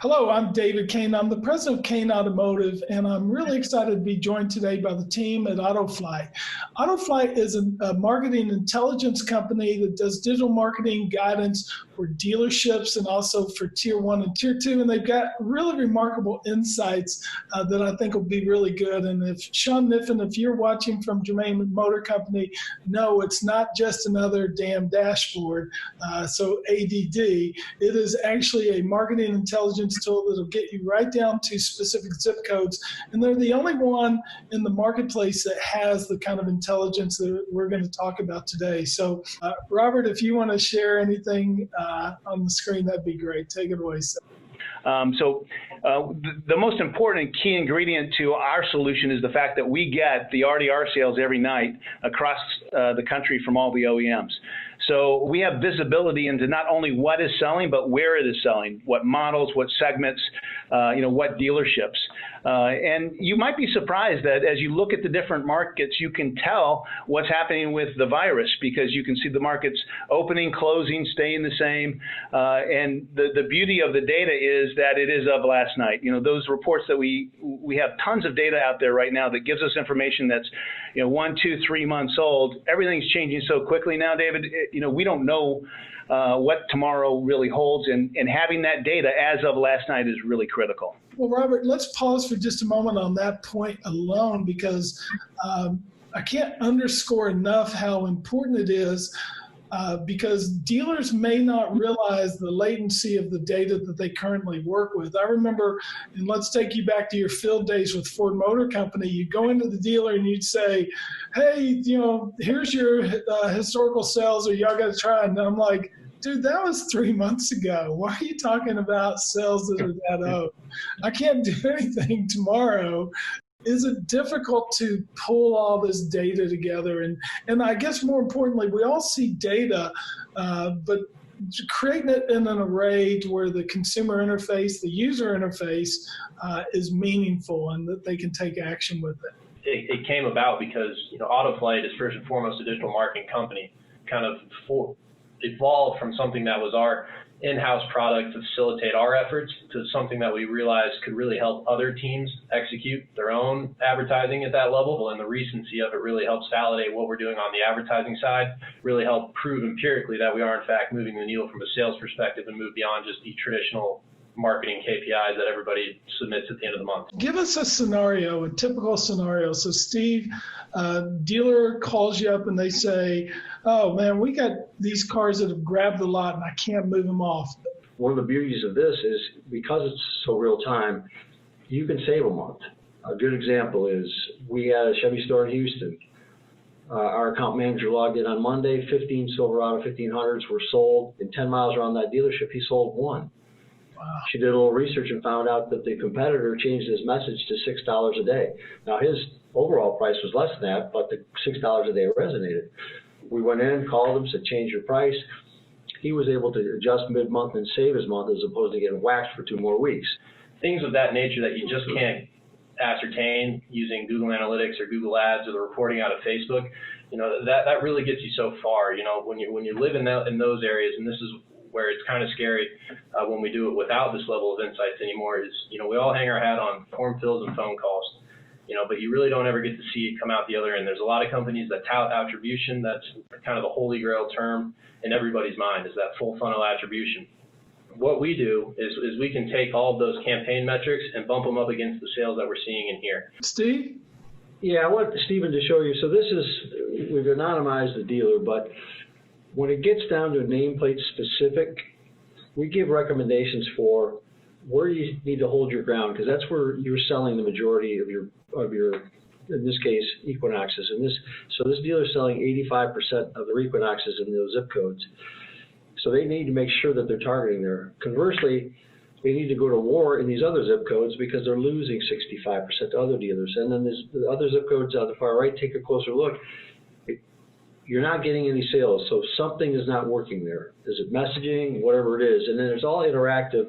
Hello, I'm David Kain. I'm the president of Kain Automotive, and I'm really excited to be joined today by the team at AUTOFLYTE. AUTOFLYTE is a marketing intelligence company that does digital marketing guidance for dealerships and also for Tier 1 and Tier 2, and they've got really remarkable insights that I think will be really good. And if Sean Niffen, if you're watching from Germain Motor Company, no, it's not just another damn dashboard, so ADD. It is actually a marketing intelligence tool that'll get you right down to specific zip codes, and they're the only one in the marketplace that has the kind of intelligence that we're going to talk about today. So Robert, if you want to share anything on the screen, that'd be great. Take it away. The most important key ingredient to our solution is the fact that we get the RDR sales every night across the country from all the OEMs. So we have visibility into not only what is selling, but where it is selling, what models, what segments, what dealerships. And you might be surprised that as you look at the different markets, you can tell what's happening with the virus, because you can see the markets opening, closing, staying the same. And the beauty of the data is that it is of last night. Those reports that we have tons of data out there right now that gives us information that's 1, 2, 3 months old. Everything's changing so quickly now, David. We don't know what tomorrow really holds, and having that data as of last night is really critical. Well, Robert, let's pause for just a moment on that point alone, because I can't underscore enough how important it is, because dealers may not realize the latency of the data that they currently work with. I remember, and let's take you back to your field days with Ford Motor Company, you go into the dealer and you'd say, hey, here's your historical sales, or y'all got to try it. And I'm like, dude, that was 3 months ago. Why are you talking about sales that are that old? I can't do anything tomorrow. Is it difficult to pull all this data together? And I guess more importantly, we all see data, but creating it in an array to where the consumer interface, the user interface is meaningful and that they can take action with it. It came about because AUTOFLYTE is first and foremost a digital marketing company, kind of evolved from something that was our in-house product to facilitate our efforts to something that we realized could really help other teams execute their own advertising at that level. And the recency of it really helps validate what we're doing on the advertising side, really help prove empirically that we are in fact moving the needle from a sales perspective and move beyond just the traditional marketing KPIs that everybody submits at the end of the month. Give us a scenario, a typical scenario. So Steve, dealer calls you up and they say, oh man, we got these cars that have grabbed the lot and I can't move them off. One of the beauties of this is because it's so real time, you can save a month. A good example is we had a Chevy store in Houston. Our account manager logged in on Monday, 15 Silverado 1500s were sold. In 10 miles around that dealership, he sold one. Wow. She did a little research and found out that the competitor changed his message to $6 a day. Now his overall price was less than that, but the $6 a day resonated. We went in, called him, said change your price. He was able to adjust mid-month and save his month as opposed to getting waxed for 2 more weeks. Things of that nature that you just can't ascertain using Google Analytics or Google Ads or the reporting out of Facebook, that really gets you so far. When you live in those areas, and this is where it's kind of scary when we do it without this level of insights anymore, is we all hang our hat on form fills and phone calls, but you really don't ever get to see it come out the other end. There's a lot of companies that tout attribution. That's kind of the holy grail term in everybody's mind, is that full funnel attribution. What we do is we can take all of those campaign metrics and bump them up against the sales that we're seeing in here. Steve? Yeah, I want Stephen to show you. So this is, we've anonymized the dealer, but when it gets down to nameplate specific, we give recommendations for where you need to hold your ground, because that's where you're selling the majority of your in this case, Equinoxes. So this dealer is selling 85% of their Equinoxes in those zip codes. So they need to make sure that they're targeting there. Conversely, they need to go to war in these other zip codes because they're losing 65% to other dealers. And then there's the other zip codes on the far right. Take a closer look. You're not getting any sales, so something is not working there. Is it messaging, whatever it is? And then there's all interactive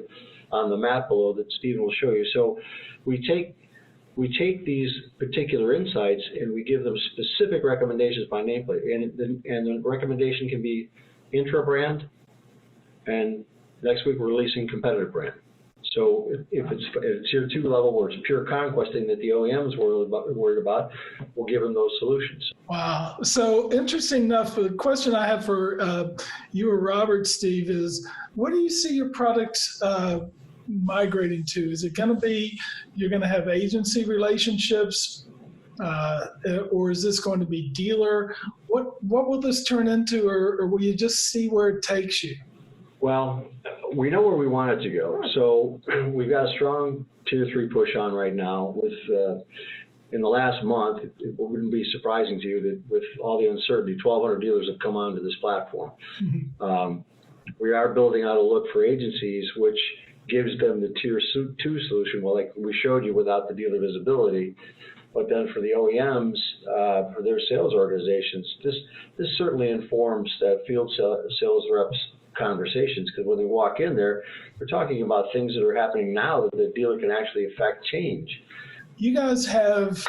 on the map below that Stephen will show you. So we take these particular insights and we give them specific recommendations by nameplate. And the recommendation can be intra-brand, and next week we're releasing competitive brand. So if it's a tier 2 level where it's pure conquesting that the OEMs were worried about, we'll give them those solutions. Wow. So interesting enough, the question I have for you or Robert, Steve, is what do you see your product migrating to? Is it going to be, you're going to have agency relationships, or is this going to be dealer? What will this turn into, or will you just see where it takes you? Well, we know where we want it to go. So we've got a strong tier 3 push on right now. With in the last month, it wouldn't be surprising to you that with all the uncertainty, 1,200 dealers have come onto this platform. Mm-hmm. We are building out a look for agencies, which gives them the tier 2 solution, well, like we showed you, without the dealer visibility. But then for the OEMs, for their sales organizations, this certainly informs field sales reps' conversations, because when they walk in there, they're talking about things that are happening now that the dealer can actually affect change. You guys have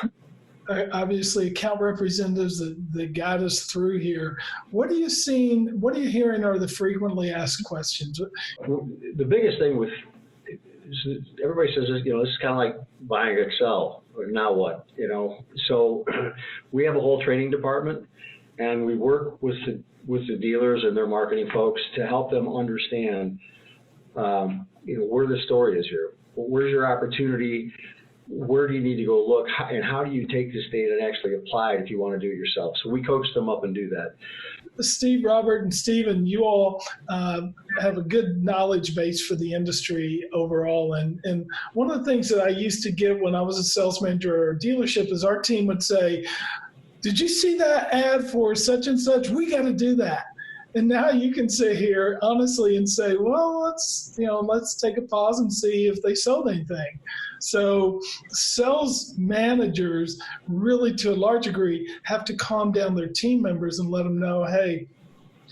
obviously account representatives that guide us through here. What are you seeing, what are you hearing are the frequently asked questions? The biggest thing with, everybody says, this is kind of like buying Excel. Now what? So we have a whole training department, and we work with the dealers and their marketing folks to help them understand, where the story is here. Where's your opportunity? Where do you need to go look? And how do you take this data and actually apply it if you want to do it yourself? So we coach them up and do that. Steve, Robert, and Stephen, you all have a good knowledge base for the industry overall. And one of the things that I used to get when I was a sales manager or a dealership is our team would say, did you see that ad for such and such? We got to do that. And now you can sit here honestly and say, well, let's take a pause and see if they sold anything. So sales managers really, to a large degree, have to calm down their team members and let them know, hey,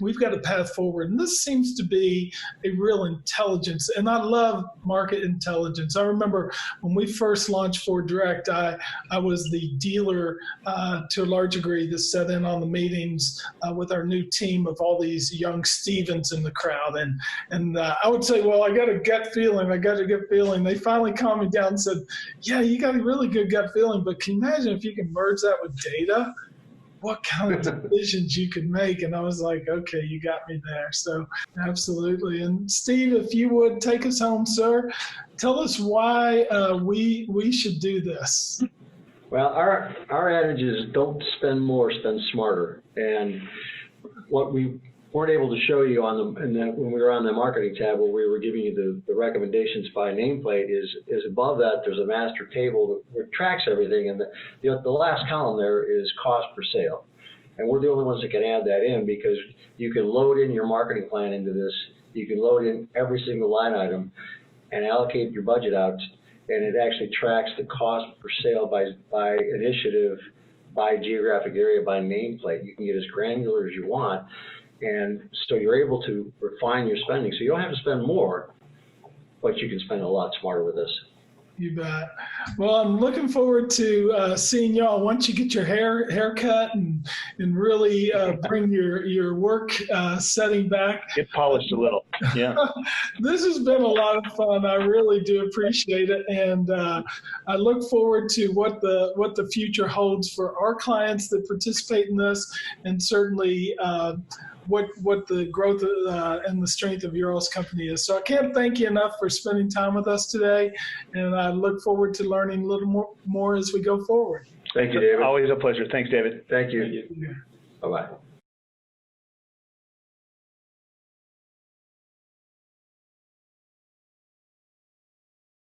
we've got a path forward. And this seems to be a real intelligence. And I love market intelligence. I remember when we first launched Ford Direct, I was the dealer to a large degree that sat in on the meetings with our new team of all these young Stevens in the crowd. And I would say, well, I got a gut feeling. They finally calmed me down and said, yeah, you got a really good gut feeling, but can you imagine if you can merge that with data? What kind of decisions you could make? And I was like, okay, you got me there. So absolutely. And Steve, if you would take us home, sir, tell us why we should do this. Well, our adage is don't spend more, spend smarter. And what we weren't able to show you when we were on the marketing tab where we were giving you the recommendations by nameplate is above that there's a master table that tracks everything, and the last column there is cost per sale. And we're the only ones that can add that in, because you can load in your marketing plan into this. You can load in every single line item and allocate your budget out, and it actually tracks the cost per sale by initiative, by geographic area, by nameplate. You can get as granular as you want. And so you're able to refine your spending. So you don't have to spend more, but you can spend a lot smarter with this. You bet. Well, I'm looking forward to seeing y'all once you get your haircut and really bring your work setting back. Get polished a little. Yeah. This has been a lot of fun. I really do appreciate it, and I look forward to what the future holds for our clients that participate in this, and certainly what the growth and the strength of your all's company is. So I can't thank you enough for spending time with us today, and I look forward to learning a little more as we go forward. Thank you, David. Always a pleasure. Thanks, David. Thank you. Bye-bye.